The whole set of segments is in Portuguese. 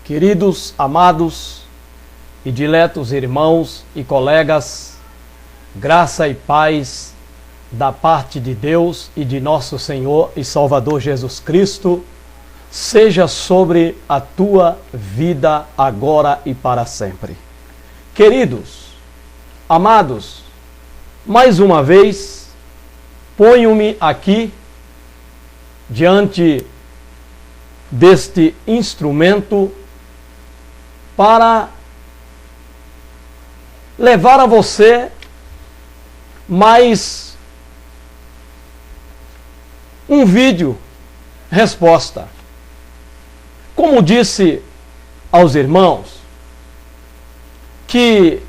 Queridos, amados e diletos irmãos e colegas, graça e paz da parte de Deus e de nosso Senhor e Salvador Jesus Cristo, seja sobre a tua vida agora e para sempre. Queridos, amados, mais uma vez, ponho-me aqui diante deste instrumento para levar a você mais um vídeo resposta. Como disse aos irmãos, que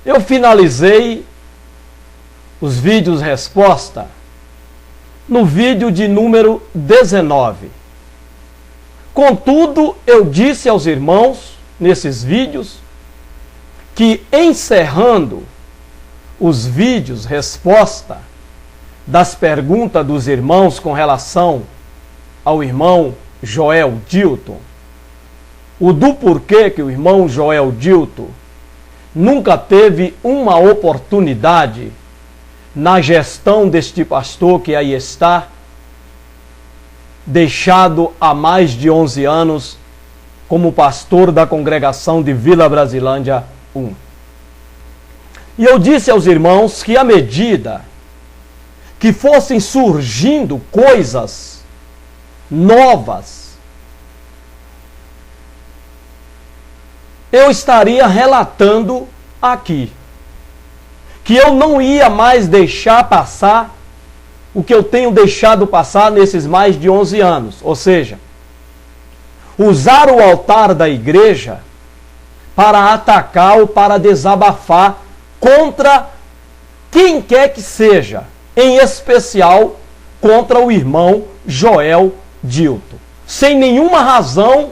eu finalizei os vídeos resposta no vídeo de número 19. Contudo, eu disse aos irmãos, nesses vídeos, que encerrando os vídeos resposta das perguntas dos irmãos com relação ao irmão Joel Dilton, o do porquê que o irmão Joel Dilton nunca teve uma oportunidade na gestão deste pastor que aí está, deixado há mais de 11 anos como pastor da congregação de Vila Brasilândia 1. E eu disse aos irmãos que à medida que fossem surgindo coisas novas, eu estaria relatando aqui. Que eu não ia mais deixar passar o que eu tenho deixado passar nesses mais de 11 anos. Ou seja, usar o altar da igreja para atacar ou para desabafar contra quem quer que seja, em especial contra o irmão Joel Dilton. Sem nenhuma razão,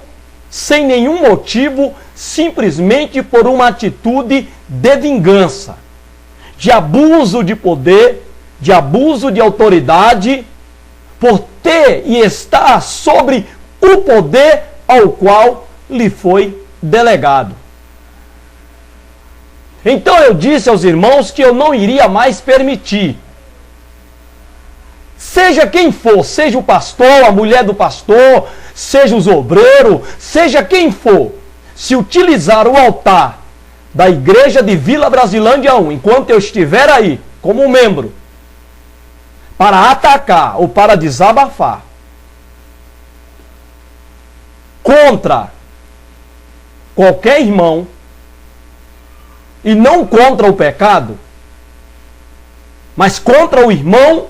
sem nenhum motivo, simplesmente por uma atitude de vingança, de abuso de poder, de abuso de autoridade, por ter e estar sobre o poder ao qual lhe foi delegado. Então eu disse aos irmãos que eu não iria mais permitir, seja quem for, seja o pastor, a mulher do pastor, seja os obreiros, seja quem for, se utilizar o altar da igreja de Vila Brasilândia 1, enquanto eu estiver aí, como membro, para atacar ou para desabafar contra qualquer irmão, e não contra o pecado, mas contra o irmão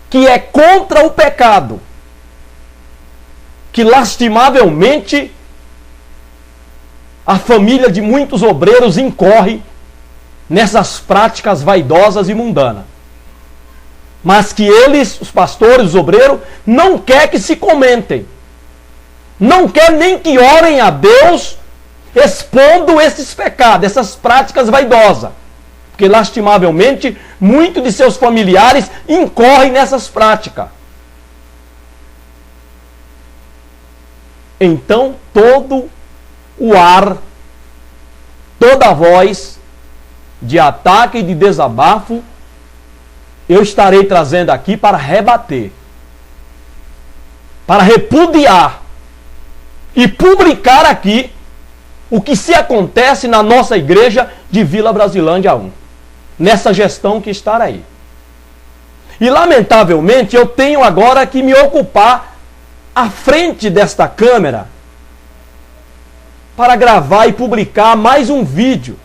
que é contra o pecado, que lastimavelmente a família de muitos obreiros incorre nessas práticas vaidosas e mundanas. Mas que eles, os pastores, os obreiros, não quer que se comentem. Não quer nem que orem a Deus expondo esses pecados, essas práticas vaidosas. Porque lastimavelmente, muitos de seus familiares incorrem nessas práticas. Então, todo o ar, toda a voz de ataque e de desabafo, eu estarei trazendo aqui para rebater, para repudiar e publicar aqui o que se acontece na nossa igreja de Vila Brasilândia 1, nessa gestão que está aí. E lamentavelmente eu tenho agora que me ocupar à frente desta câmera para gravar e publicar mais um vídeo.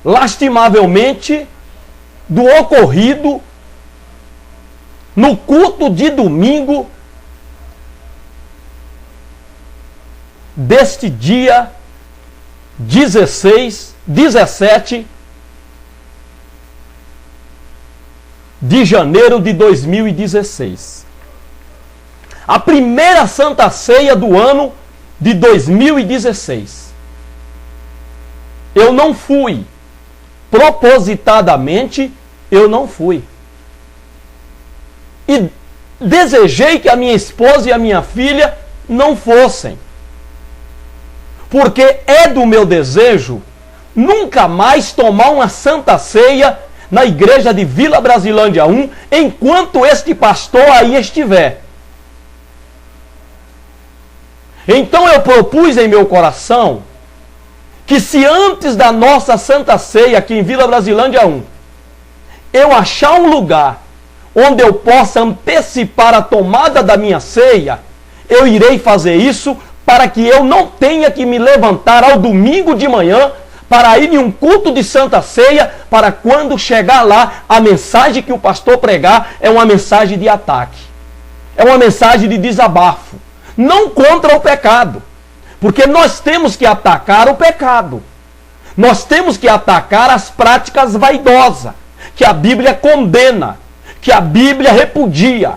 Lastimavelmente, do ocorrido no culto de domingo deste dia 17 de janeiro de 2016. A primeira Santa Ceia do ano de 2016. Eu não fui. Propositadamente, eu não fui. E desejei que a minha esposa e a minha filha não fossem. Porque é do meu desejo nunca mais tomar uma santa ceia na igreja de Vila Brasilândia 1, enquanto este pastor aí estiver. Então eu propus em meu coração que se antes da nossa santa ceia aqui em Vila Brasilândia 1, eu achar um lugar onde eu possa antecipar a tomada da minha ceia, eu irei fazer isso para que eu não tenha que me levantar ao domingo de manhã para ir em um culto de santa ceia, para quando chegar lá, a mensagem que o pastor pregar é uma mensagem de ataque. É uma mensagem de desabafo. Não contra o pecado. Porque nós temos que atacar o pecado. Nós temos que atacar as práticas vaidosas, que a Bíblia condena, que a Bíblia repudia,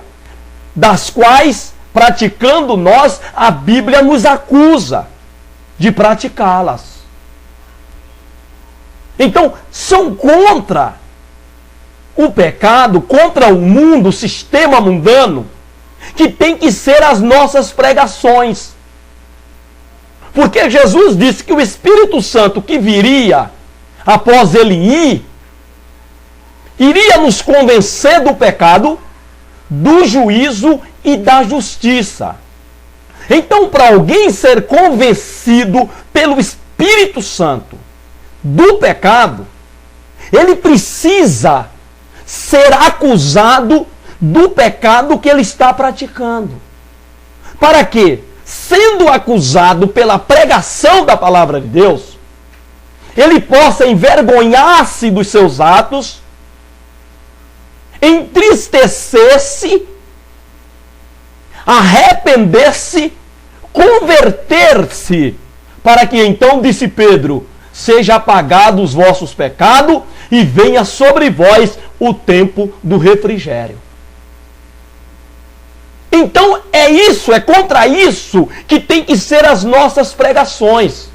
das quais, praticando nós, a Bíblia nos acusa de praticá-las. Então, são contra o pecado, contra o mundo, o sistema mundano, que tem que ser as nossas pregações. Porque Jesus disse que o Espírito Santo que viria após ele ir, iria nos convencer do pecado, do juízo e da justiça. Então, para alguém ser convencido pelo Espírito Santo do pecado, ele precisa ser acusado do pecado que ele está praticando. Para quê? Sendo acusado pela pregação da palavra de Deus, ele possa envergonhar-se dos seus atos, entristecer-se, arrepender-se, converter-se, para que então, disse Pedro, seja apagado os vossos pecados e venha sobre vós o tempo do refrigério. Então é isso, é contra isso que tem que ser as nossas pregações.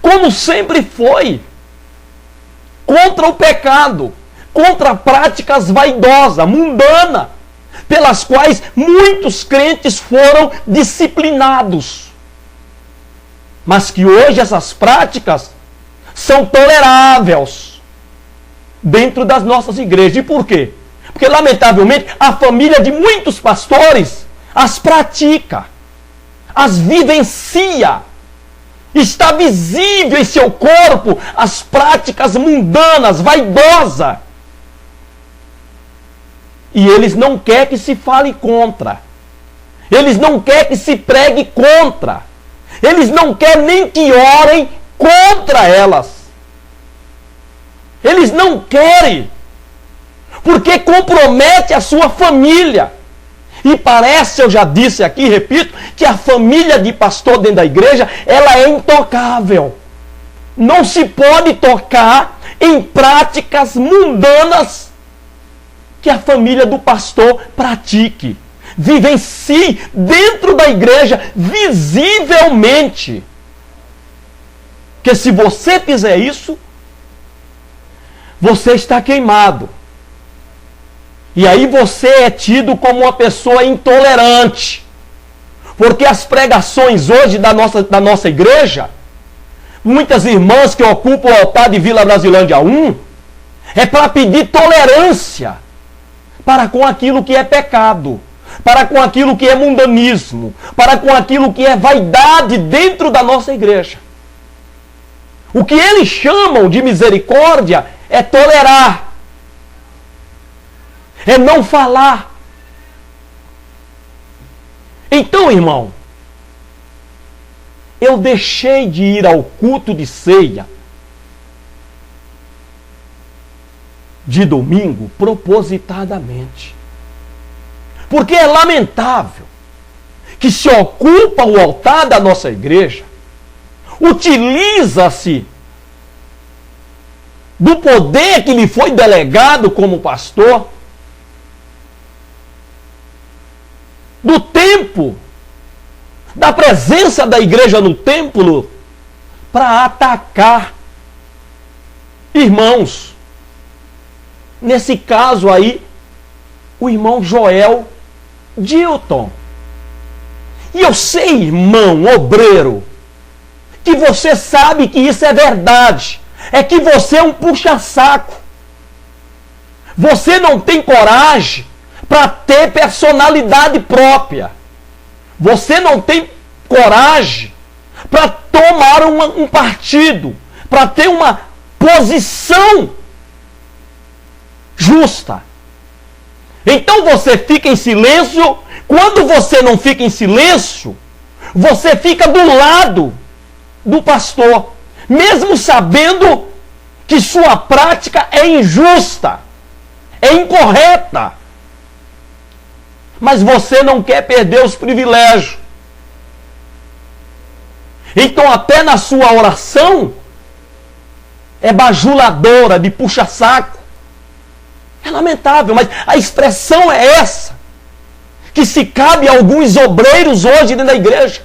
Como sempre foi. Contra o pecado, contra práticas vaidosas, mundanas, pelas quais muitos crentes foram disciplinados. Mas que hoje essas práticas são toleráveis dentro das nossas igrejas. E por quê? Porque, lamentavelmente, a família de muitos pastores as pratica, as vivencia. Está visível em seu corpo as práticas mundanas, vaidosas. E eles não querem que se fale contra. Eles não querem que se pregue contra. Eles não querem nem que orem contra elas. Eles não querem. Porque compromete a sua família. E parece, eu já disse aqui, repito, que a família de pastor dentro da igreja, ela é intocável. Não se pode tocar em práticas mundanas que a família do pastor pratique. Vivencie dentro da igreja, visivelmente. Porque se você fizer isso, você está queimado. E aí você é tido como uma pessoa intolerante. Porque as pregações hoje da nossa igreja, muitas irmãs que ocupam o altar de Vila Brasilândia 1, é para pedir tolerância para com aquilo que é pecado, para com aquilo que é mundanismo, para com aquilo que é vaidade dentro da nossa igreja. O que eles chamam de misericórdia é tolerar. É não falar. Então, irmão, eu deixei de ir ao culto de ceia de domingo propositadamente. Porque é lamentável que se ocupa o altar da nossa igreja, utiliza-se do poder que lhe foi delegado como pastor, do tempo, da presença da igreja no templo, para atacar irmãos. Nesse caso aí, o irmão Joel Dilton, e eu sei, irmão, obreiro, que você sabe que isso é verdade. É que você é um puxa-saco. Você não tem coragem para ter personalidade própria. Você não tem coragem para tomar um partido, para ter uma posição justa. Então você fica em silêncio. Quando você não fica em silêncio, você fica do lado do pastor, mesmo sabendo que sua prática é injusta, é incorreta. Mas você não quer perder os privilégios. Então até na sua oração é bajuladora, de puxa-saco. É lamentável, mas a expressão é essa, que se cabe a alguns obreiros hoje dentro da igreja.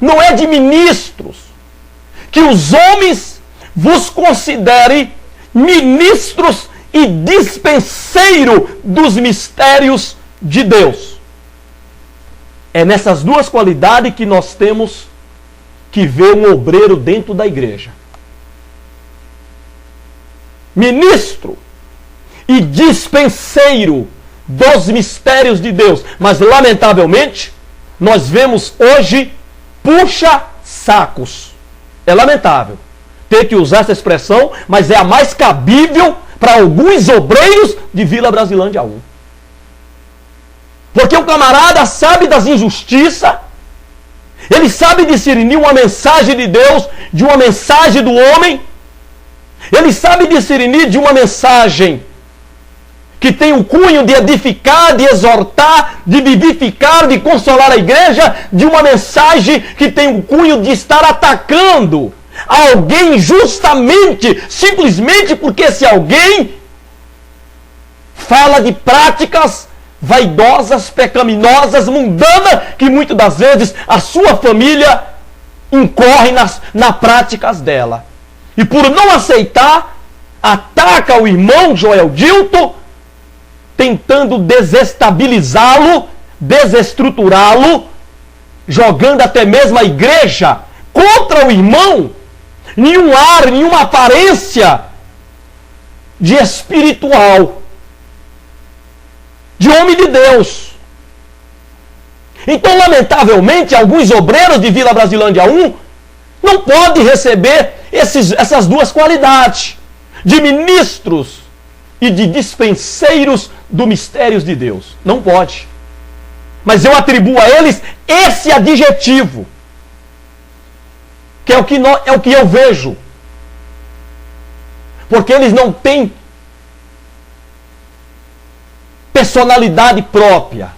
Não é de ministros. Que os homens vos considerem ministros e dispenseiro dos mistérios de Deus. É nessas duas qualidades que nós temos que ver um obreiro dentro da igreja. Ministro e dispenseiro dos mistérios de Deus. Mas, lamentavelmente, nós vemos hoje puxa-sacos. É lamentável ter que usar essa expressão, mas é a mais cabível para alguns obreiros de Vila Brasilândia 1. Porque o camarada sabe das injustiças, ele sabe discernir uma mensagem de Deus de uma mensagem do homem, ele sabe discernir de uma mensagem que tem o cunho de edificar, de exortar, de vivificar, de consolar a igreja, de uma mensagem que tem o cunho de estar atacando alguém justamente, simplesmente porque esse alguém fala de práticas vaidosas, pecaminosas, mundanas, que muitas das vezes a sua família incorre nas práticas dela. E por não aceitar, ataca o irmão Joel Dilton, tentando desestabilizá-lo, desestruturá-lo, jogando até mesmo a igreja contra o irmão, nenhum ar, nenhuma aparência de espiritual, de homem de Deus. Então, lamentavelmente, alguns obreiros de Vila Brasilândia 1 não podem receber essas duas qualidades, de ministros e de dispenseiros dos mistérios de Deus. Não pode. Mas eu atribuo a eles esse adjetivo, que é o que eu vejo. Porque eles não têm personalidade própria.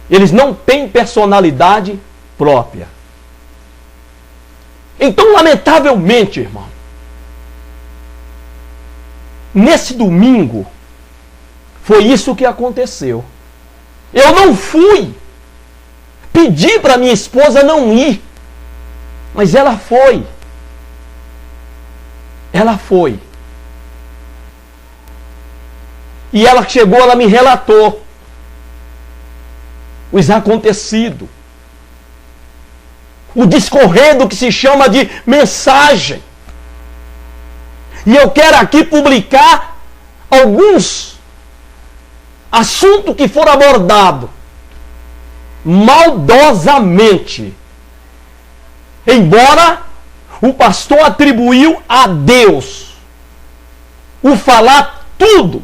Eles não têm personalidade própria. Então, lamentavelmente, irmão, nesse domingo, foi isso que aconteceu. Eu não fui. Pedi para minha esposa não ir. Mas ela foi. Ela foi. E ela chegou, ela me relatou os acontecidos. O discorrer do que se chama de mensagem. E eu quero aqui publicar alguns assuntos que foram abordados maldosamente. Embora o pastor atribuiu a Deus o falar tudo,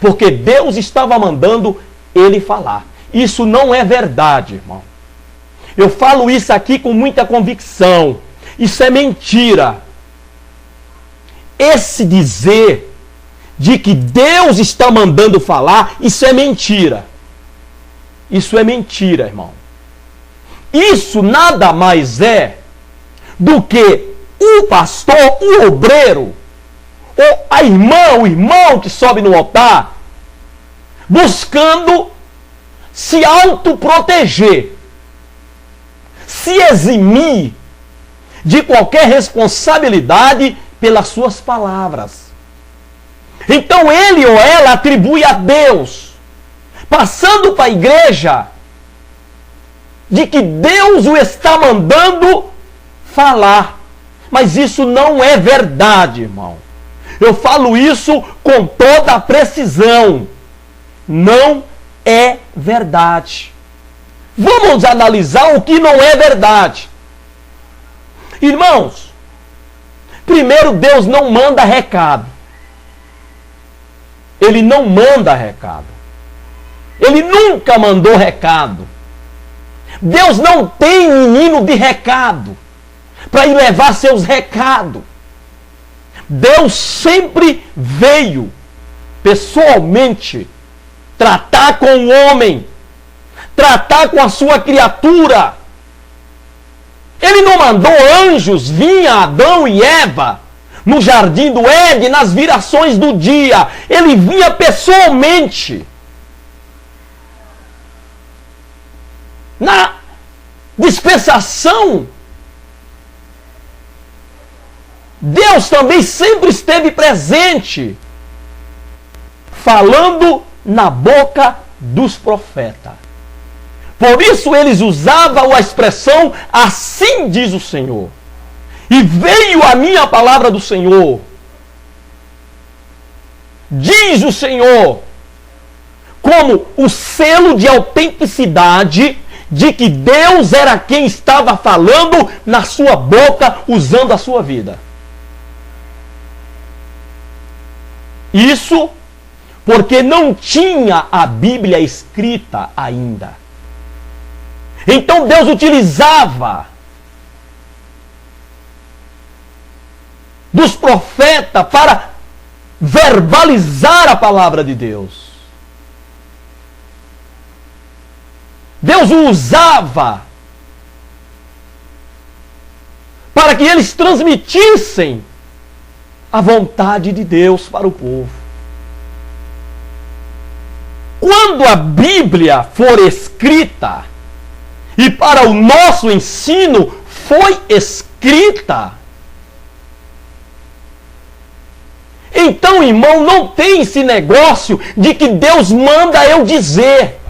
porque Deus estava mandando ele falar. Isso não é verdade, irmão. Eu falo isso aqui com muita convicção. Isso é mentira. Esse dizer de que Deus está mandando falar, isso é mentira. Isso é mentira, irmão. Isso nada mais é do que o pastor, o obreiro, ou a irmã, o irmão que sobe no altar, buscando se autoproteger, se eximir de qualquer responsabilidade pelas suas palavras. Então ele ou ela atribui a Deus passando para a igreja de que Deus o está mandando falar. Mas isso não é verdade, irmão. Eu falo isso com toda a precisão. Não é verdade. Vamos analisar o que não é verdade. Irmãos, primeiro, Deus não manda recado. Ele não manda recado. Ele nunca mandou recado. Deus não tem menino de recado para ir levar seus recados. Deus sempre veio pessoalmente tratar com o homem, tratar com a sua criatura. Ele não mandou anjos vir a Adão e Eva no jardim do Éden, nas virações do dia. Ele vinha pessoalmente. Na dispensação, Deus também sempre esteve presente, falando na boca dos profetas. Por isso eles usavam a expressão, assim diz o Senhor. E veio a minha palavra do Senhor. Diz o Senhor, como o selo de autenticidade de que Deus era quem estava falando na sua boca, usando a sua vida. Isso porque não tinha a Bíblia escrita ainda. Então Deus utilizava dos profetas para verbalizar a palavra de Deus. Deus o usava para que eles transmitissem a vontade de Deus para o povo. Quando a Bíblia for escrita, e para o nosso ensino foi escrita, então, irmão, não tem esse negócio de que Deus manda eu dizer.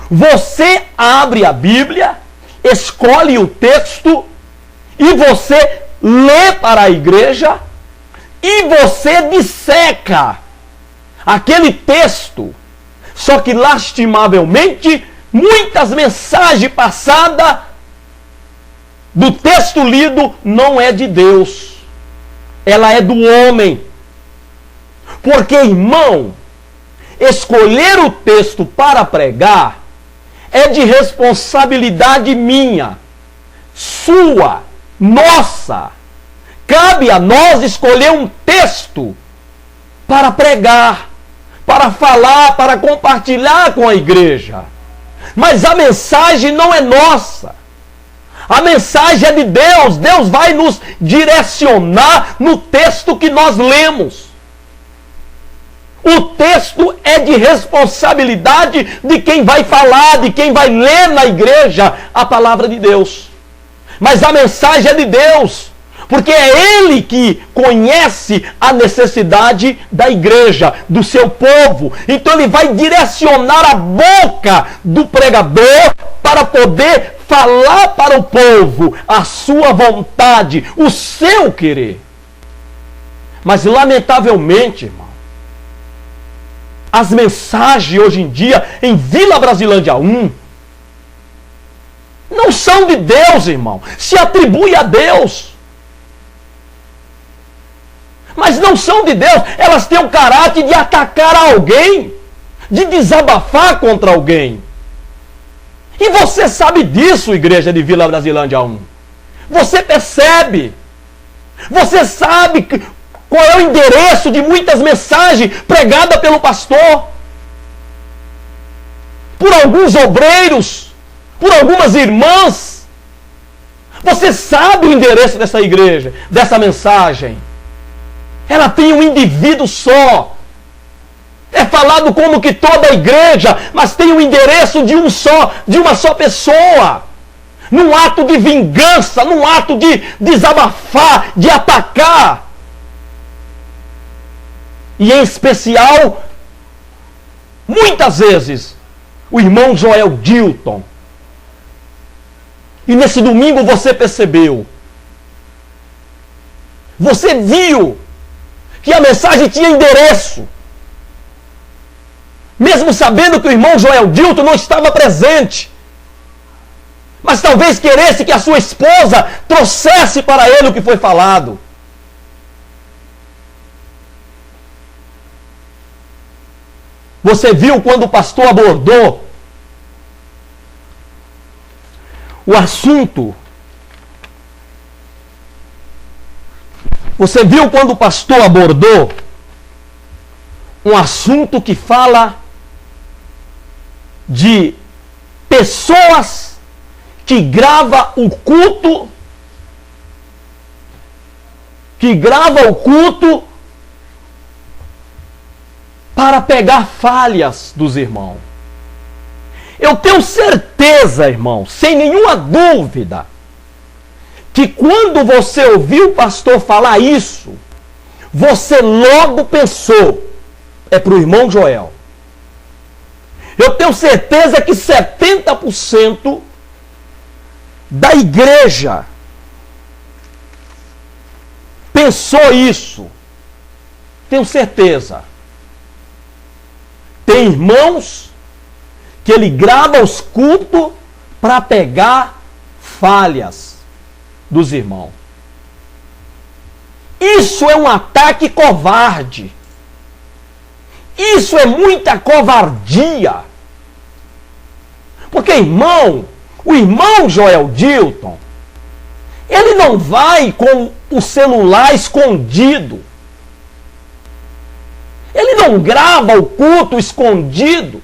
Você abre a Bíblia, escolhe o texto e você lê para a igreja e você disseca aquele texto. Só que, lastimavelmente, muitas mensagens passadas do texto lido não é de Deus. Ela é do homem. Porque, irmão, escolher o texto para pregar é de responsabilidade minha, sua, nossa. Cabe a nós escolher um texto para pregar, para falar, para compartilhar com a igreja. Mas a mensagem não é nossa. A mensagem é de Deus. Deus vai nos direcionar no texto que nós lemos. O texto é de responsabilidade de quem vai falar, de quem vai ler na igreja a palavra de Deus. Mas a mensagem é de Deus, porque é Ele que conhece a necessidade da igreja, do seu povo. Então Ele vai direcionar a boca do pregador para poder falar para o povo a sua vontade, o seu querer. Mas, lamentavelmente, irmão, as mensagens hoje em dia em Vila Brasilândia 1 não são de Deus, irmão. Se atribui a Deus, mas não são de Deus. Elas têm o caráter de atacar alguém, de desabafar contra alguém. E você sabe disso, igreja de Vila Brasilândia 1. Você percebe. Você sabe qual é o endereço de muitas mensagens pregadas pelo pastor, por alguns obreiros, por algumas irmãs. Você sabe o endereço dessa igreja, dessa mensagem. Ela tem um indivíduo só. É falado como que toda a igreja, mas tem o endereço de uma só pessoa. Num ato de vingança, num ato de desabafar, de atacar. E em especial, muitas vezes, o irmão Joel Dilton. E nesse domingo você percebeu, você viu que a mensagem tinha endereço, mesmo sabendo que o irmão Joel Dilton não estava presente, mas talvez queresse que a sua esposa trouxesse para ele o que foi falado. Você viu quando o pastor abordou o assunto? Você viu quando o pastor abordou um assunto que fala de pessoas que gravam o culto, para pegar falhas dos irmãos. Eu tenho certeza, irmão, sem nenhuma dúvida, que quando você ouviu o pastor falar isso, você logo pensou, é para o irmão Joel. Eu tenho certeza que 70% da igreja pensou isso. Tenho certeza. Tem irmãos que ele grava os cultos para pegar falhas dos irmãos. Isso é um ataque covarde. Isso é muita covardia. Porque, irmão, o irmão Joel Dilton, ele não vai com o celular escondido. Ele não grava o culto escondido.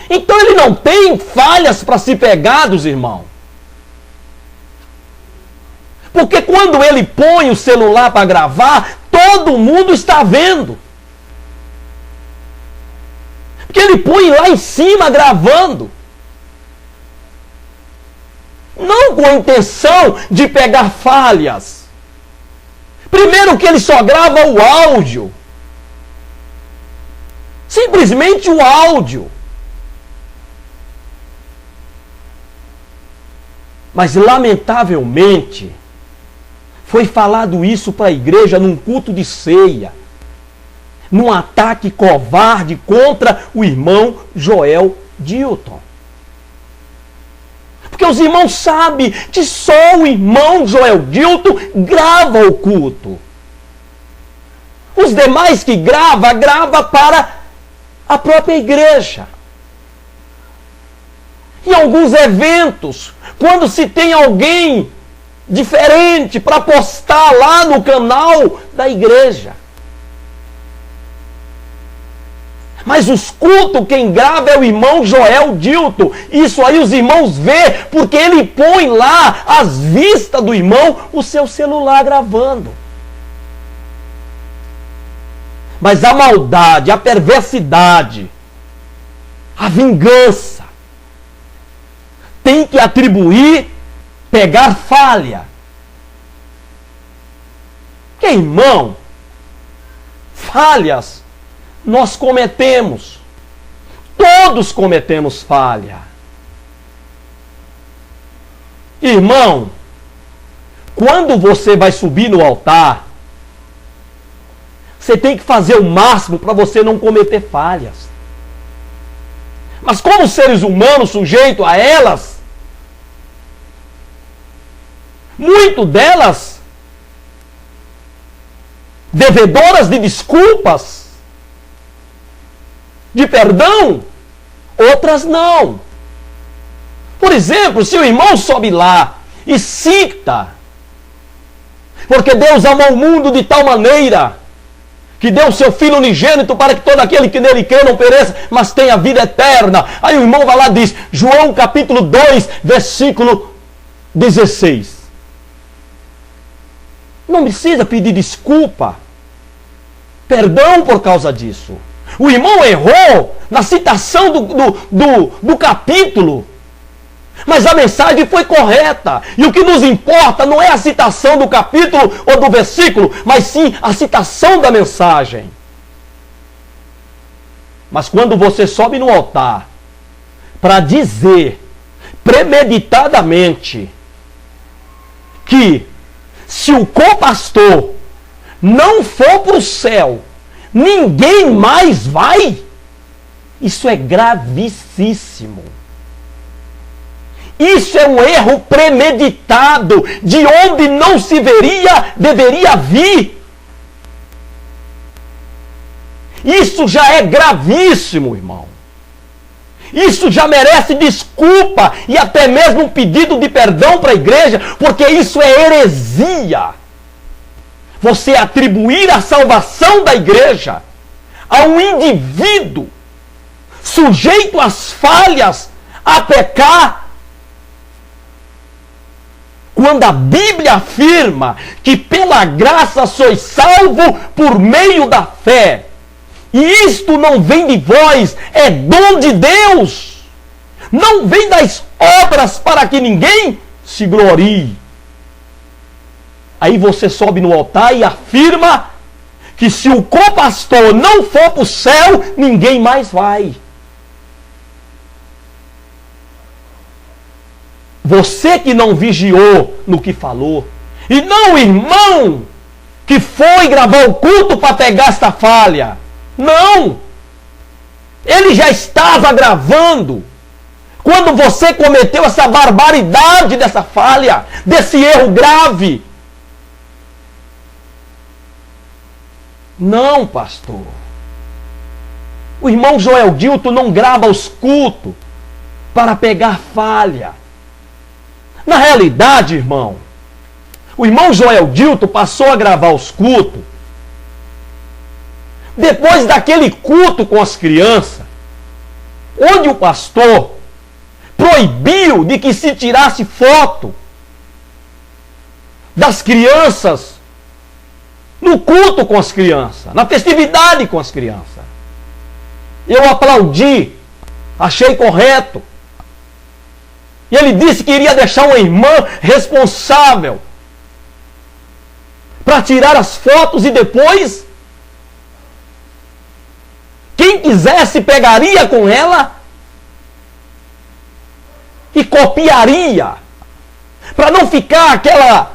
Então ele não tem falhas para se pegar dos irmãos. Porque quando ele põe o celular para gravar, todo mundo está vendo. Porque ele põe lá em cima gravando. Não com a intenção de pegar falhas. Primeiro que ele só grava o áudio. Simplesmente o áudio. Mas lamentavelmente, foi falado isso para a igreja num culto de ceia. Num ataque covarde contra o irmão Joel Dilton. Porque os irmãos sabem que só o irmão Joel Dilton grava o culto. Os demais que grava para a própria igreja. Em alguns eventos, quando se tem alguém diferente para postar lá no canal da igreja. Mas os cultos, quem grava é o irmão Joel Dilton. Isso aí os irmãos vê, porque ele põe lá, às vistas do irmão, o seu celular gravando. Mas a maldade, a perversidade, a vingança, tem que atribuir, pegar falha. Que irmão, falhas nós cometemos. Todos cometemos falha. Irmão, quando você vai subir no altar, você tem que fazer o máximo para você não cometer falhas. Mas como seres humanos sujeitos a elas, muito delas devedoras de desculpas, de perdão, outras não. Por exemplo, se o irmão sobe lá e cita, porque Deus amou o mundo de tal maneira que deu o seu Filho unigênito para que todo aquele que nele crê não pereça, mas tenha vida eterna. Aí o irmão vai lá e diz, João capítulo 2, versículo 16. Não precisa pedir desculpa, perdão por causa disso. O irmão errou na citação do capítulo, mas a mensagem foi correta. E o que nos importa não é a citação do capítulo ou do versículo, mas sim a citação da mensagem. Mas quando você sobe no altar para dizer premeditadamente que se o copastor não for para o céu, ninguém mais vai, isso é gravíssimo. Isso é um erro premeditado, de onde não se deveria vir. Isso já é gravíssimo, irmão. Isso já merece desculpa e até mesmo um pedido de perdão para a igreja, porque isso é heresia. Você atribuir a salvação da igreja a um indivíduo sujeito às falhas, a pecar, quando a Bíblia afirma que pela graça sois salvo por meio da fé. E isto não vem de vós, é dom de Deus. Não vem das obras para que ninguém se glorie. Aí você sobe no altar e afirma que se o copastor não for para o céu, ninguém mais vai. Você que não vigiou no que falou. E não o irmão que foi gravar o culto para pegar esta falha. Não! Ele já estava gravando quando você cometeu essa barbaridade dessa falha, desse erro grave. Não, pastor. O irmão Joel Dilton não grava os cultos para pegar falha. Na realidade, irmão, o irmão Joel Dilton passou a gravar os cultos depois daquele culto com as crianças, onde o pastor proibiu de que se tirasse foto das crianças no culto com as crianças, na festividade com as crianças. Eu aplaudi, achei correto. E ele disse que iria deixar uma irmã responsável para tirar as fotos e depois quem quisesse pegaria com ela e copiaria, para não ficar aquela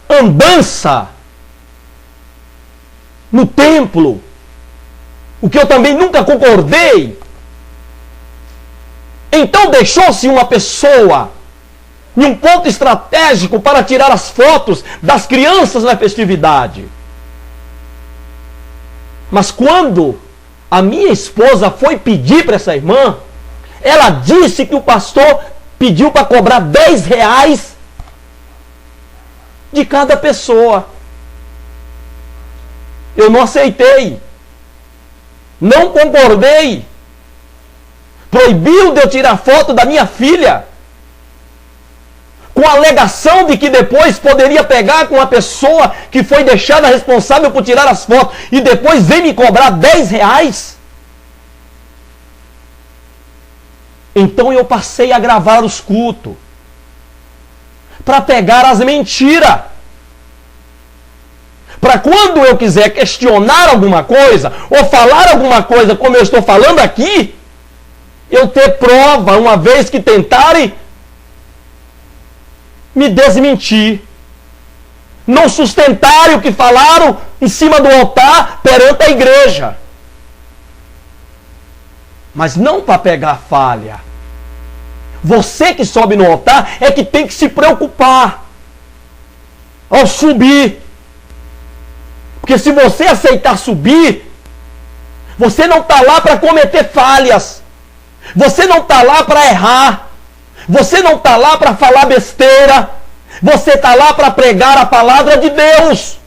andança no templo, o que eu também nunca concordei. Então deixou-se uma pessoa em um ponto estratégico para tirar as fotos das crianças na festividade. Mas quando a minha esposa foi pedir para essa irmã, ela disse que o pastor pediu para cobrar R$10 de cada pessoa. Eu não aceitei. Não concordei. Proibiu de eu tirar foto da minha filha, com a alegação de que depois poderia pegar com a pessoa que foi deixada responsável por tirar as fotos e depois vem me cobrar R$10. Então eu passei a gravar os cultos para pegar as mentiras. Para quando eu quiser questionar alguma coisa ou falar alguma coisa como eu estou falando aqui, eu ter prova, uma vez que tentarem me desmentir, não sustentarem o que falaram em cima do altar perante a igreja. Mas não para pegar falha. Você que sobe no altar é que tem que se preocupar ao subir. Porque se você aceitar subir, você não está lá para cometer falhas. Você não está lá para errar. Você não está lá para falar besteira. Você está lá para pregar a palavra de Deus.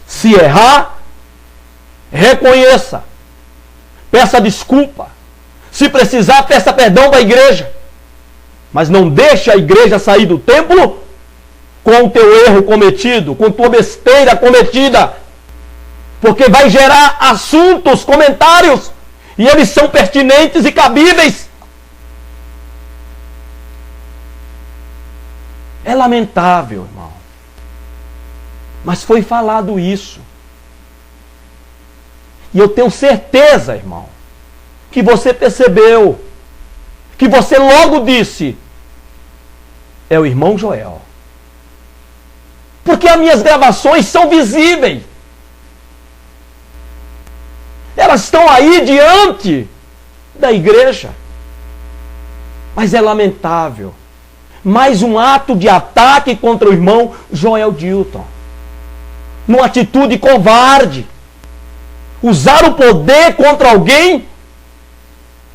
Se errar, reconheça. Peça desculpa. Se precisar, peça perdão para a igreja. Mas não deixe a igreja sair do templo com o teu erro cometido, com tua besteira cometida. Porque vai gerar assuntos, comentários. E eles são pertinentes e cabíveis. É lamentável, irmão. Mas foi falado isso. E eu tenho certeza, irmão, que você percebeu, que você logo disse, é o irmão Joel. Porque as minhas gravações são visíveis. Elas estão aí diante da igreja. Mas é lamentável. Mais um ato de ataque contra o irmão Joel Dilton. Numa atitude covarde. Usar o poder contra alguém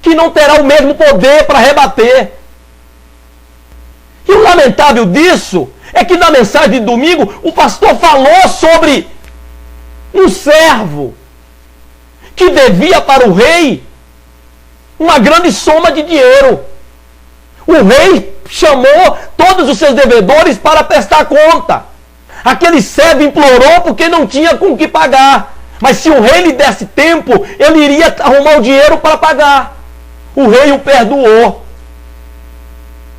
que não terá o mesmo poder para rebater. E o lamentável disso é que na mensagem de domingo o pastor falou sobre um servo que devia para o rei uma grande soma de dinheiro. O rei chamou todos os seus devedores para prestar conta. Aquele servo implorou porque não tinha com o que pagar. Mas se o rei lhe desse tempo, ele iria arrumar o dinheiro para pagar. O rei o perdoou.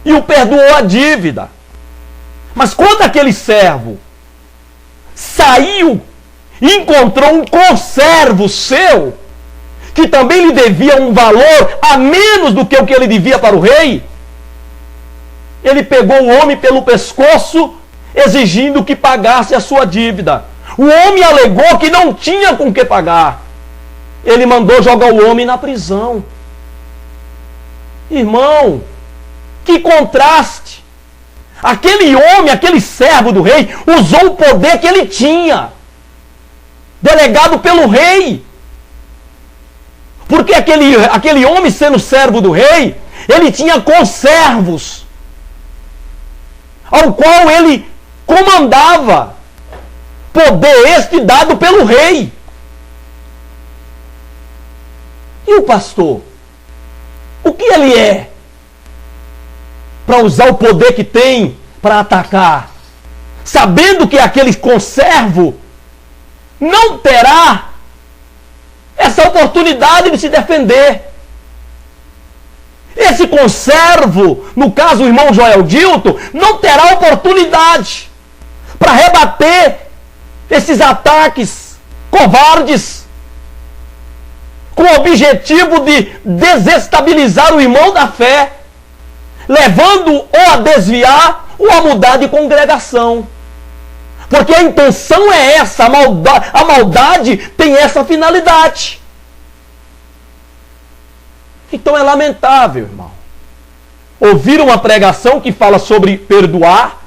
E o perdoou a dívida. Mas quando aquele servo saiu e encontrou um conservo seu, que também lhe devia um valor a menos do que o que ele devia para o rei, ele pegou o homem pelo pescoço, exigindo que pagasse a sua dívida. O homem alegou que não tinha com que pagar. Ele mandou jogar o homem na prisão. Irmão, que contraste! Aquele homem, aquele servo do rei, usou o poder que ele tinha, delegado pelo rei. Porque aquele homem, sendo servo do rei, ele tinha conservos, ao qual ele comandava. Poder este dado pelo rei. E o pastor? O que ele é? Para usar o poder que tem para atacar, sabendo que aquele conservo não terá essa oportunidade de se defender. Esse conservo, no caso o irmão Joel Dilton, não terá oportunidade para rebater esses ataques covardes, com o objetivo de desestabilizar o irmão da fé, levando-o a desviar ou a mudar de congregação. Porque a intenção é essa, a maldade tem essa finalidade. Então é lamentável, irmão, ouvir uma pregação que fala sobre perdoar,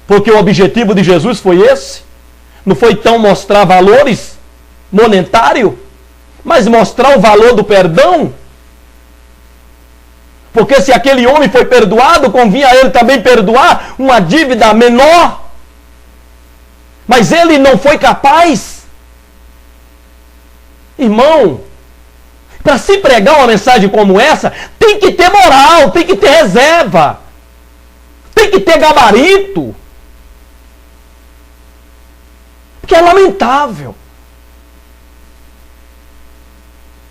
porque o objetivo de Jesus foi esse. Não foi tão mostrar valores monetários, mas mostrar o valor do perdão. Porque se aquele homem foi perdoado, convinha a ele também perdoar uma dívida menor. Mas ele não foi capaz. Irmão, para se pregar uma mensagem como essa, tem que ter moral, tem que ter reserva, tem que ter gabarito. Porque é lamentável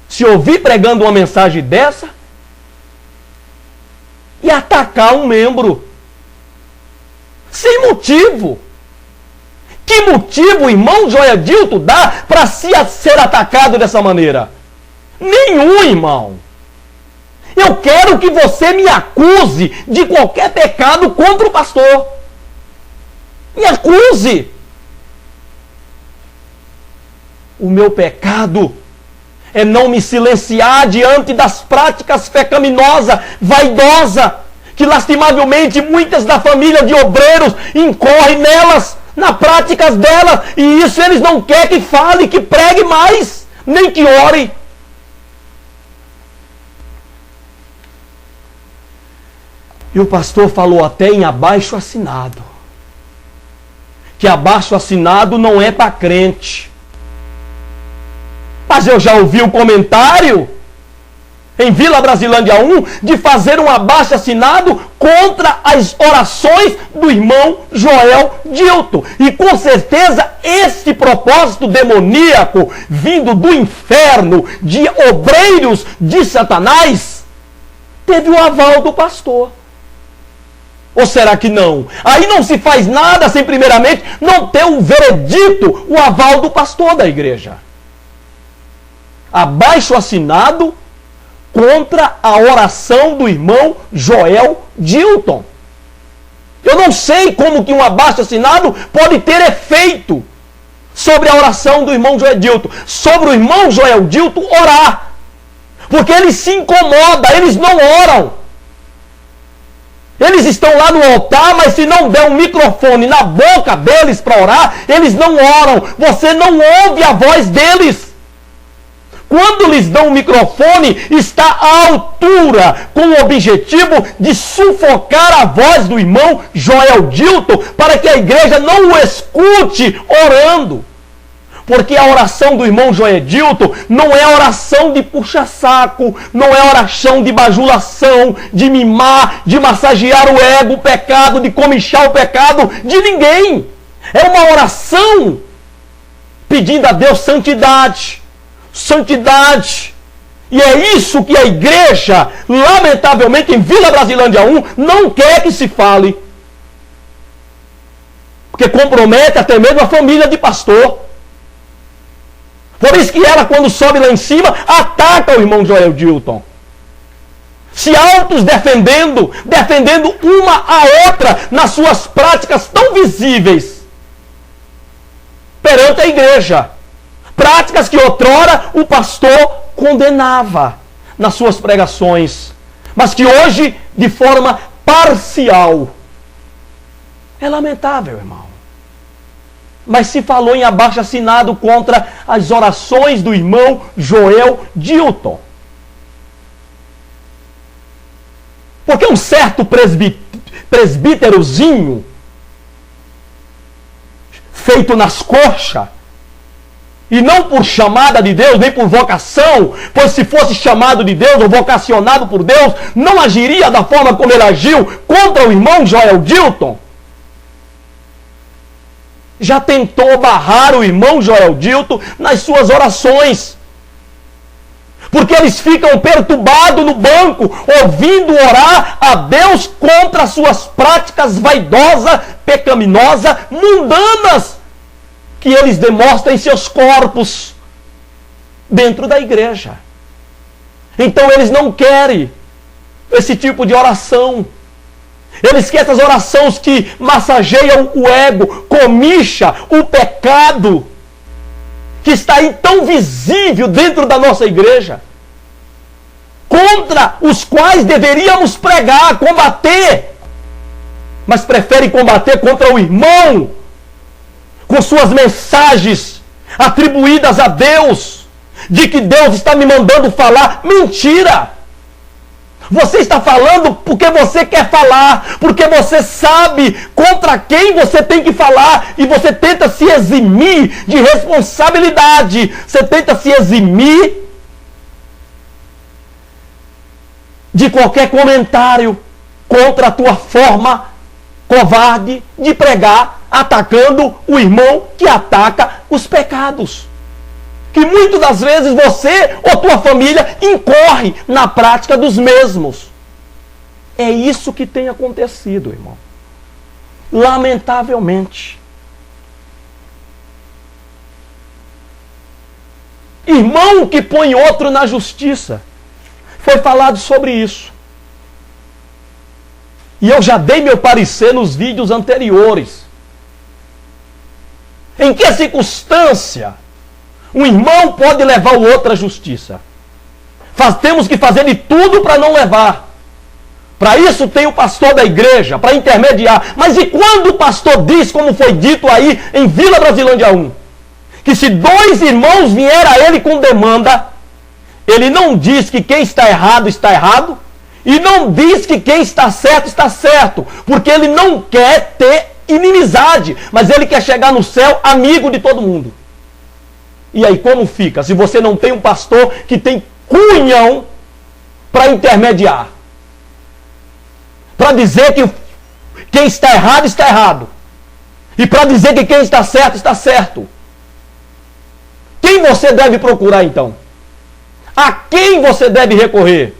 se ouvir pregando uma mensagem dessa e atacar um membro sem motivo. Que motivo o irmão Joel Dilton dá para ser atacado dessa maneira? Nenhum, irmão. Eu quero que você me acuse de qualquer pecado contra o pastor. Me acuse. O meu pecado é não me silenciar diante das práticas pecaminosas, vaidosas, que lastimavelmente muitas da família de obreiros incorrem nelas, nas práticas delas, e isso eles não querem que fale, que pregue mais, nem que ore. E o pastor falou até em abaixo assinado, que abaixo assinado não é para crente. Mas eu já ouvi o comentário em Vila Brasilândia 1 de fazer um abaixo assinado contra as orações do irmão Joel Dilton. E com certeza esse propósito demoníaco vindo do inferno, de obreiros de Satanás, teve o aval do pastor. Ou será que não? Aí não se faz nada sem primeiramente não ter o veredito, o aval do pastor da igreja. abaixo assinado contra a oração do irmão Joel Dilton. Eu não sei como que um abaixo assinado pode ter efeito sobre a oração do irmão Joel Dilton, sobre o irmão Joel Dilton orar. Porque ele se incomoda, eles não oram. Eles estão lá no altar, mas se não der um microfone na boca deles para orar, eles não oram. Você não ouve a voz deles. Quando lhes dão um microfone, está à altura, com o objetivo de sufocar a voz do irmão Joel Dilton, para que a igreja não o escute orando. Porque a oração do irmão Joel Dilton não é oração de puxa-saco, não é oração de bajulação, de mimar, de massagear o ego, o pecado, de comichar o pecado de ninguém. É uma oração pedindo a Deus santidade. Santidade. E é isso que a igreja, lamentavelmente, em Vila Brasilândia 1, não quer que se fale. Porque compromete até mesmo a família de pastor. Por isso que ela, quando sobe lá em cima, ataca o irmão Joel Dilton. Se autos-defendendo, defendendo uma a outra nas suas práticas tão visíveis perante a igreja. Práticas que outrora o pastor condenava nas suas pregações, mas que hoje, de forma parcial. É lamentável, irmão. Mas se falou em abaixo-assinado contra as orações do irmão Joel Dilton. Porque um certo presbíterozinho, feito nas coxas, e não por chamada de Deus, nem por vocação, pois se fosse chamado de Deus ou vocacionado por Deus, não agiria da forma como ele agiu contra o irmão Joel Dilton. Já tentou barrar o irmão Joel Dilton nas suas orações. Porque eles ficam perturbados no banco, ouvindo orar a Deus contra as suas práticas vaidosas, pecaminosas, mundanas, que eles demonstram em seus corpos dentro da igreja. Então eles não querem esse tipo de oração. Eles querem essas orações que massageiam o ego, comicha o pecado, que está aí tão visível dentro da nossa igreja, contra os quais deveríamos pregar, combater, mas preferem combater contra o irmão, com suas mensagens atribuídas a Deus, de que Deus está me mandando falar. Mentira! Você está falando porque você quer falar, porque você sabe contra quem você tem que falar, e você tenta se eximir de responsabilidade, você tenta se eximir de qualquer comentário contra a tua forma covarde de pregar, atacando o irmão que ataca os pecados. Que muitas das vezes você ou tua família incorre na prática dos mesmos. É isso que tem acontecido, irmão. Lamentavelmente. Irmão que põe outro na justiça. Foi falado sobre isso. E eu já dei meu parecer nos vídeos anteriores. Em que circunstância um irmão pode levar o outro à justiça? Temos que fazer de tudo para não levar. Para isso tem o pastor da igreja, para intermediar. Mas e quando o pastor diz, como foi dito aí em Vila Brasilândia 1, que se dois irmãos vierem a ele com demanda, ele não diz que quem está errado, e não diz que quem está certo, porque ele não quer ter inimizade, mas ele quer chegar no céu amigo de todo mundo. E aí como fica? Se você não tem um pastor que tem cunhão para intermediar, para dizer que quem está errado, e para dizer que quem está certo. Quem você deve procurar então? A quem você deve recorrer?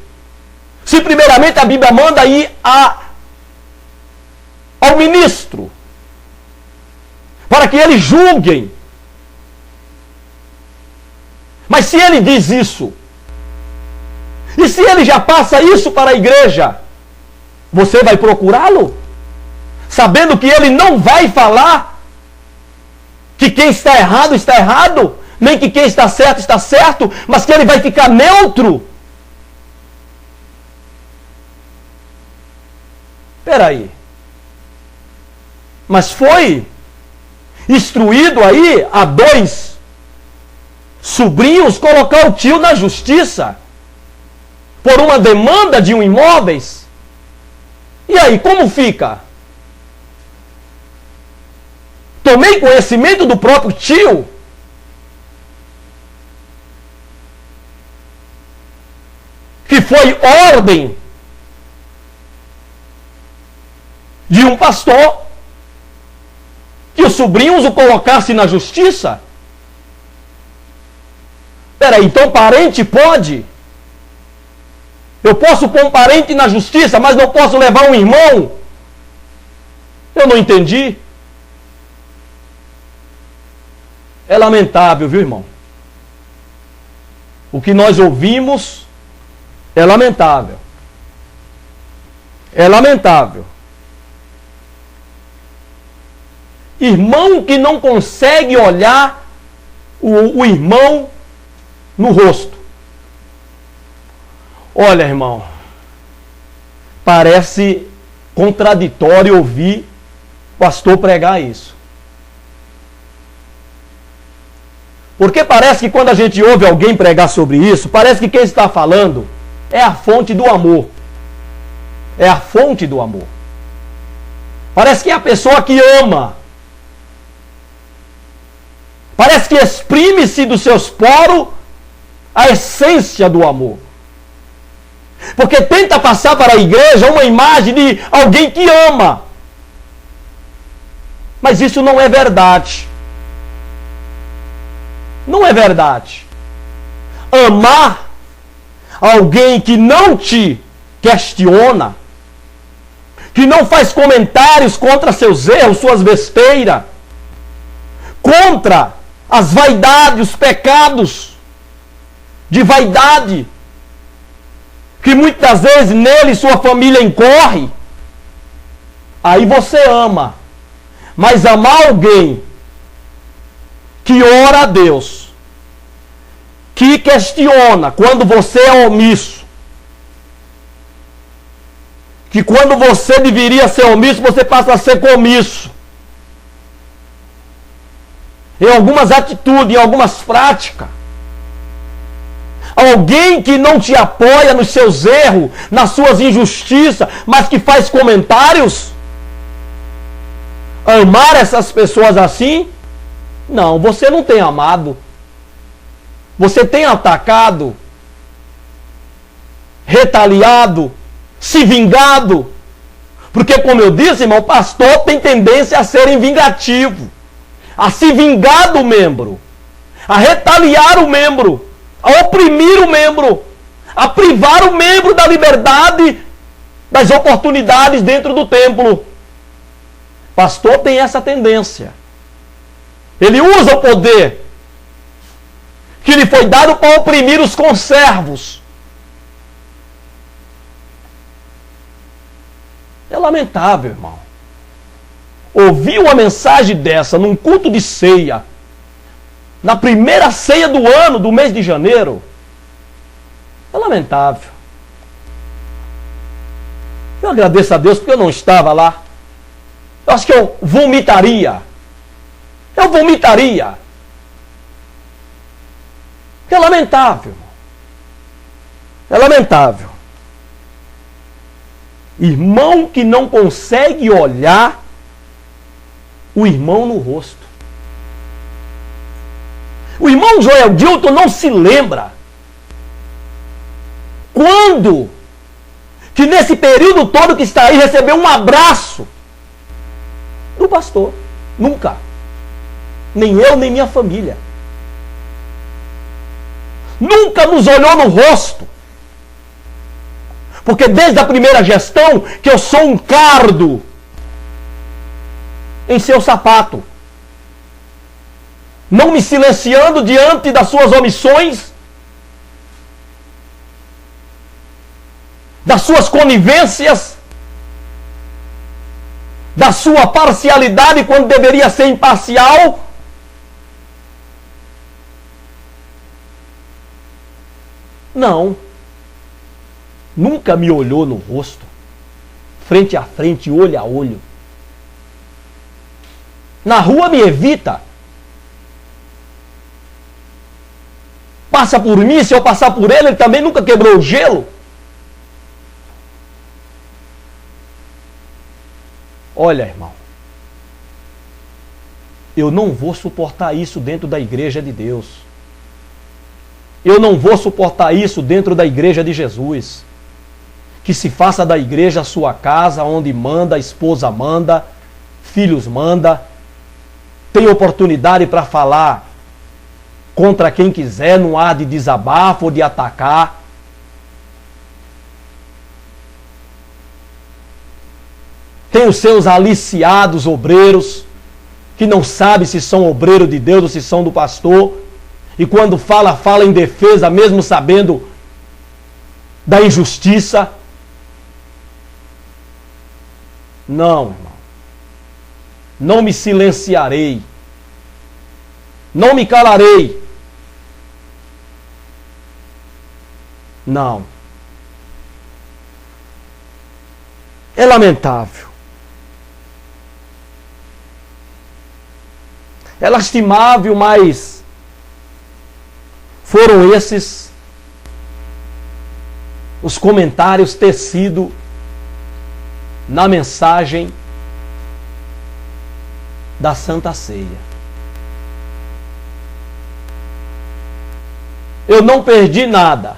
Se primeiramente a Bíblia manda ir ao ministro, para que eles julguem. Mas se ele diz isso, e se ele já passa isso para a igreja, você vai procurá-lo? Sabendo que ele não vai falar que quem está errado, nem que quem está certo, mas que ele vai ficar neutro. Espera aí. Mas foi instruído aí a 2 sobrinhos colocar o tio na justiça por uma demanda de um imóveis. E aí, como fica? Tomei conhecimento do próprio tio. Que foi ordem de um pastor que os sobrinhos o colocassem na justiça. Peraí, então parente pode? Eu posso pôr um parente na justiça, mas não posso levar um irmão? Eu não entendi. É lamentável, viu, irmão? O que nós ouvimos é lamentável. É lamentável. Irmão que não consegue olhar o irmão no rosto. Olha, irmão, parece contraditório ouvir o pastor pregar isso. Porque parece que quando a gente ouve alguém pregar sobre isso, parece que quem está falando é a fonte do amor. É a fonte do amor. Parece que é a pessoa que ama. Parece que exprime-se dos seus poros a essência do amor. Porque tenta passar para a igreja uma imagem de alguém que ama. Mas isso não é verdade. Não é verdade. Amar alguém que não te questiona, que não faz comentários contra seus erros, suas besteiras, contra as vaidades, os pecados de vaidade, que muitas vezes nele e sua família incorre, aí você ama. Mas amar alguém que ora a Deus, que questiona quando você é omisso, que quando você deveria ser omisso, você passa a ser comisso, em algumas atitudes, em algumas práticas. Alguém que não te apoia nos seus erros, nas suas injustiças, mas que faz comentários. Amar essas pessoas assim? Não, você não tem amado. Você tem atacado, retaliado, se vingado. Porque, como eu disse, irmão, o pastor tem tendência a ser vingativo, a se vingar do membro, a retaliar o membro, a oprimir o membro, a privar o membro da liberdade, das oportunidades dentro do templo. Pastor tem essa tendência. Ele usa o poder que lhe foi dado para oprimir os conservos. É lamentável, irmão. Ouvir uma mensagem dessa num culto de ceia, na primeira ceia do ano, do mês de janeiro, é lamentável. Eu agradeço a Deus porque eu não estava lá. Eu acho que eu vomitaria. Eu vomitaria. É lamentável. É lamentável. Irmão que não consegue olhar o irmão no rosto. O irmão Joel Dilton não se lembra quando que nesse período todo que está aí recebeu um abraço do pastor. Nunca. Nem eu, nem minha família. Nunca nos olhou no rosto. Porque desde a primeira gestão que eu sou um cardo em seu sapato. não me silenciando diante das suas omissões, das suas conivências, da sua parcialidade quando deveria ser imparcial. Não. Nunca me olhou no rosto, frente a frente, olho a olho. Na rua me evita. Passa por mim, se eu passar por ele, ele também nunca quebrou o gelo. Olha, irmão, eu não vou suportar isso dentro da igreja de Deus. Eu não vou suportar isso dentro da igreja de Jesus. Que se faça da igreja a sua casa, onde manda, a esposa manda, filhos manda, tem oportunidade para falar contra quem quiser, não há de desabafo ou de atacar. Tem os seus aliciados obreiros, que não sabe se são obreiros de Deus ou se são do pastor, e quando fala, fala em defesa, mesmo sabendo da injustiça. Não, irmão. Não me silenciarei. Não me calarei. Não. É lamentável. É lastimável, mas foram esses os comentários tecidos na mensagem da Santa Ceia. Eu não perdi nada.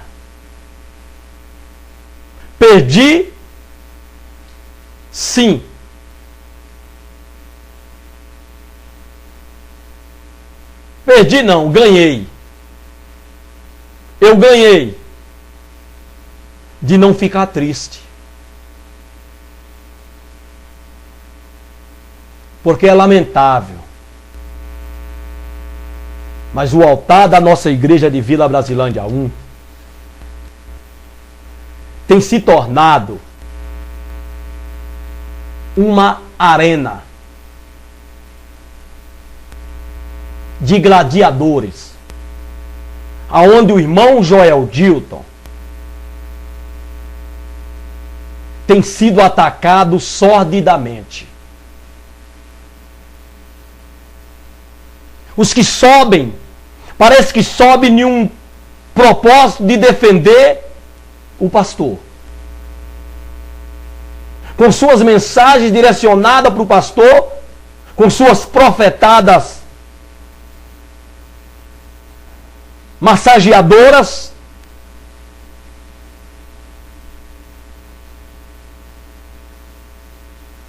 Perdi, sim. Perdi não, ganhei. Eu ganhei de não ficar triste. Porque é lamentável. Mas o altar da nossa igreja de Vila Brasilândia 1 tem se tornado uma arena de gladiadores, aonde o irmão Joel Dilton tem sido atacado sordidamente. Os que sobem, parece que sobem em um propósito de defender o pastor. Com suas mensagens direcionadas para o pastor, com suas profetadas massageadoras,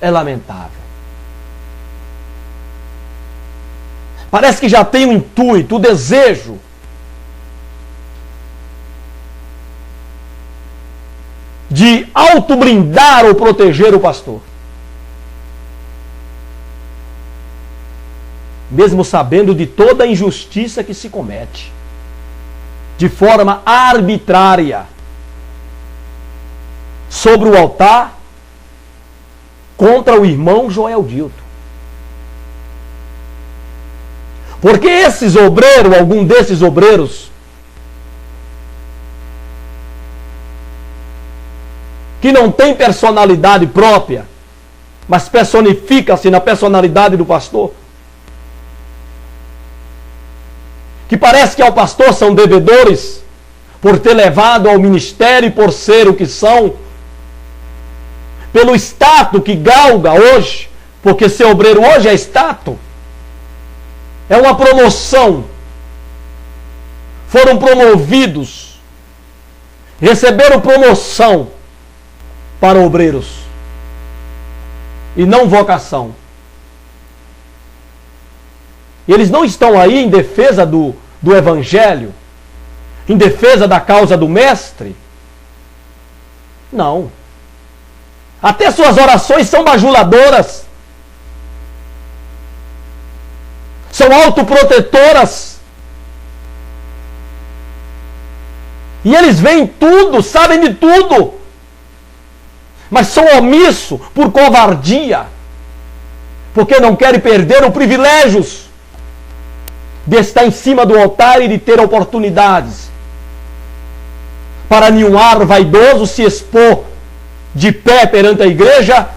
é lamentável. Parece que já tem o intuito, o desejo de autoblindar ou proteger o pastor. Mesmo sabendo de toda a injustiça que se comete, de forma arbitrária, sobre o altar, contra o irmão Joel Dilton. Porque esses obreiros, algum desses obreiros, que não tem personalidade própria, mas personifica-se na personalidade do pastor, que parece que ao pastor são devedores, por ter levado ao ministério e por ser o que são, pelo status que galga hoje, porque ser obreiro hoje é status, é uma promoção. Foram promovidos, receberam promoção para obreiros e não vocação. Eles não estão aí em defesa do evangelho, em defesa da causa do mestre. Não. Até suas orações são bajuladoras. são autoprotetoras. E eles veem tudo, sabem de tudo, mas são omissos por covardia, porque não querem perder os privilégios de estar em cima do altar e de ter oportunidades para nenhum ar vaidoso se expor de pé perante a igreja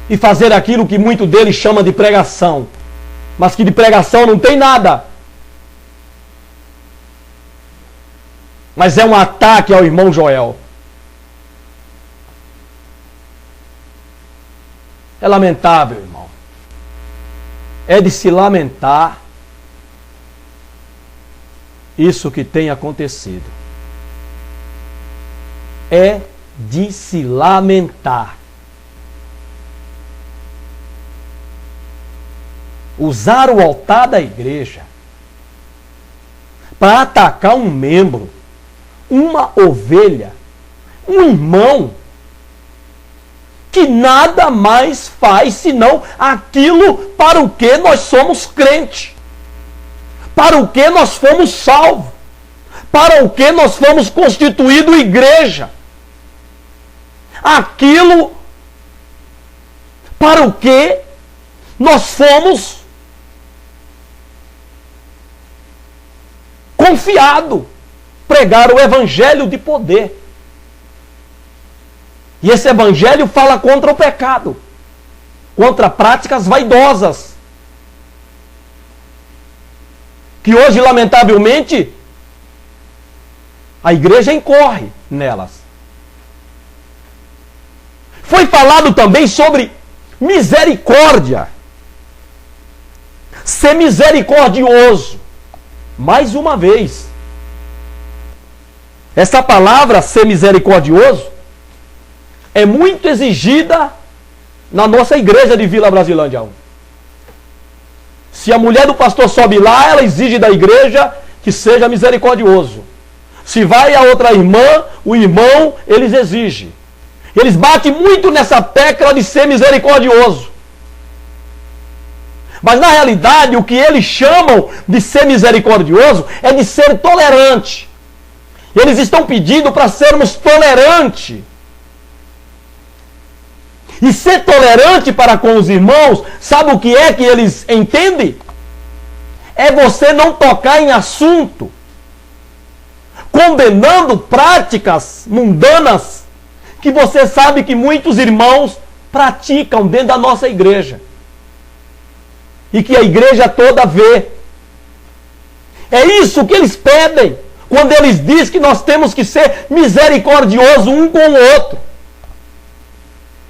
e fazer aquilo que muito deles chama de pregação, mas que de pregação não tem nada. Mas é um ataque ao irmão Joel. É lamentável, irmão. É de se lamentar isso que tem acontecido. É de se lamentar. Usar o altar da igreja para atacar um membro, uma ovelha, um irmão, que nada mais faz senão aquilo para o que nós somos crentes, para o que nós fomos salvos, para o que nós fomos constituídos igreja, aquilo para o que nós fomos confiados, pregar o evangelho de poder. E esse evangelho fala contra o pecado, contra práticas vaidosas, que hoje, lamentavelmente, a igreja incorre nelas. Foi falado também sobre misericórdia. Ser misericordioso. Mais uma vez. Essa palavra, ser misericordioso, é muito exigida na nossa igreja de Vila Brasilândia 1. Se a mulher do pastor sobe lá, ela exige da igreja que seja misericordioso. Se vai a outra irmã, o irmão, eles exigem. Eles batem muito nessa tecla de ser misericordioso. Mas na realidade, o que eles chamam de ser misericordioso é de ser tolerante. Eles estão pedindo para sermos tolerantes. E ser tolerante para com os irmãos, sabe o que é que eles entendem? É você não tocar em assunto, condenando práticas mundanas que você sabe que muitos irmãos praticam dentro da nossa igreja. E que a igreja toda vê. É isso que eles pedem quando eles dizem que nós temos que ser misericordiosos um com o outro.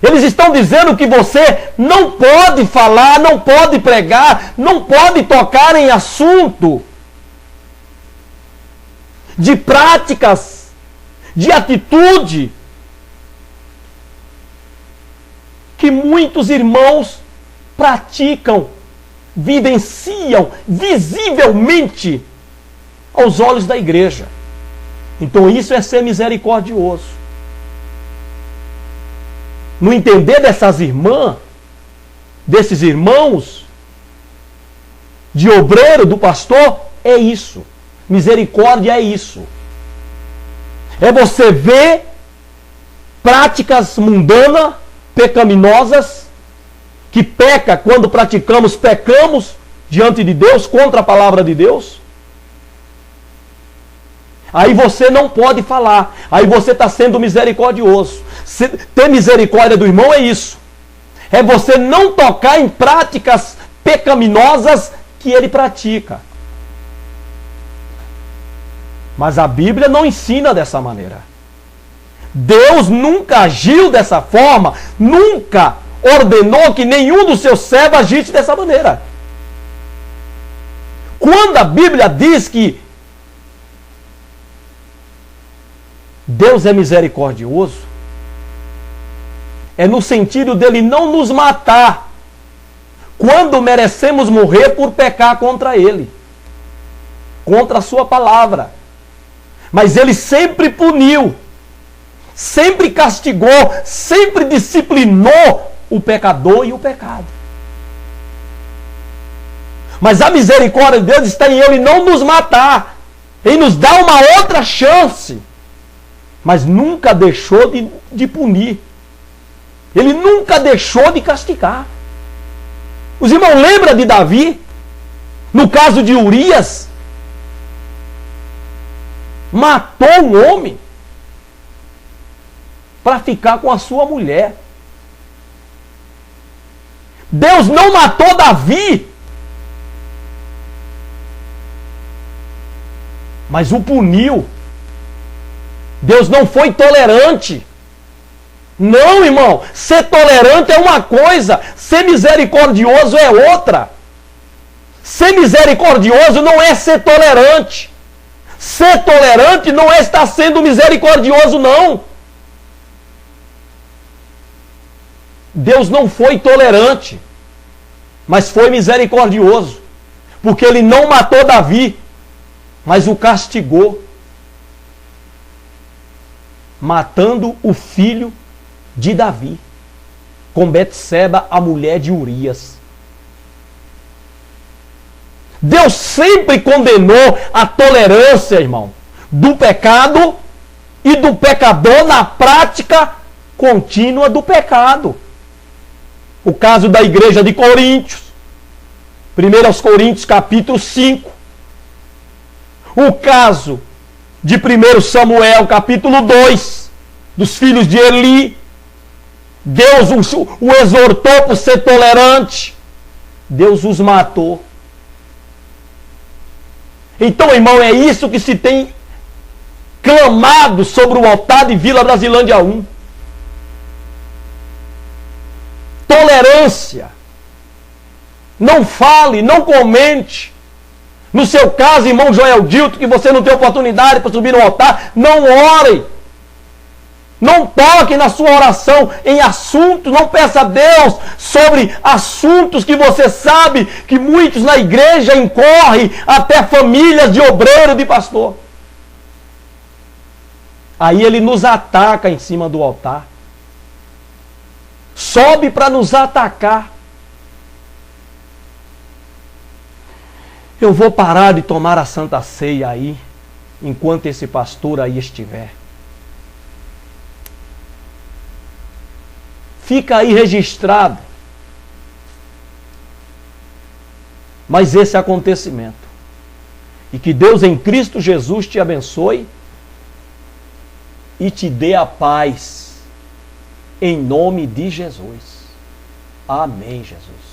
Eles estão dizendo que você não pode falar, não pode pregar, não pode tocar em assunto de práticas, de atitude que muitos irmãos praticam, vivenciam visivelmente aos olhos da igreja. Então isso é ser misericordioso. No entender dessas irmãs, desses irmãos, de obreiro, do pastor, é isso. Misericórdia é isso. É você ver práticas mundanas, pecaminosas, que peca quando praticamos, pecamos diante de Deus, contra a palavra de Deus. Aí você não pode falar. Aí você está sendo misericordioso. Ter misericórdia do irmão é isso. É você não tocar em práticas pecaminosas que ele pratica. Mas a Bíblia não ensina dessa maneira. Deus nunca agiu dessa forma, nunca ordenou que nenhum dos seus servos agisse dessa maneira. Quando a Bíblia diz que Deus é misericordioso, é no sentido dele não nos matar quando merecemos morrer por pecar contra ele, contra a sua palavra. Mas ele sempre puniu, sempre castigou, sempre disciplinou o pecador e o pecado. Mas a misericórdia de Deus está em Ele não nos matar, em nos dar uma outra chance. Mas nunca deixou de punir. Ele nunca deixou de castigar. Os irmãos lembram de Davi? No caso de Urias, matou um homem para ficar com a sua mulher. Deus não matou Davi, mas o puniu. Deus não foi tolerante. Não, irmão. Ser tolerante é uma coisa, ser misericordioso é outra. Ser misericordioso não é ser tolerante. Ser tolerante não é estar sendo misericordioso, não. Deus não foi tolerante, mas foi misericordioso. Porque ele não matou Davi, mas o castigou, matando o filho de Davi, com Betseba, a mulher de Urias. Deus sempre condenou a tolerância, irmão, do pecado e do pecador na prática contínua do pecado. O caso da igreja de Coríntios, 1 Coríntios capítulo 5. O caso de 1 Samuel capítulo 2, dos filhos de Eli. Deus o exortou por ser tolerante. Deus os matou. Então, irmão, é isso que se tem clamado sobre o altar de Vila Brasilândia 1. Tolerância. Não fale, não comente. No seu caso, irmão Joel Dilton, que você não tem oportunidade para subir no altar, não ore. Não toque na sua oração em assuntos, não peça a Deus sobre assuntos que você sabe que muitos na igreja incorrem, até famílias de obreiro, de pastor. Aí ele nos ataca em cima do altar. Sobe para nos atacar. Eu vou parar de tomar a Santa Ceia aí, enquanto esse pastor aí estiver. Fica aí registrado. Mas esse acontecimento. E que Deus em Cristo Jesus te abençoe e te dê a paz. Em nome de Jesus. Amém, Jesus.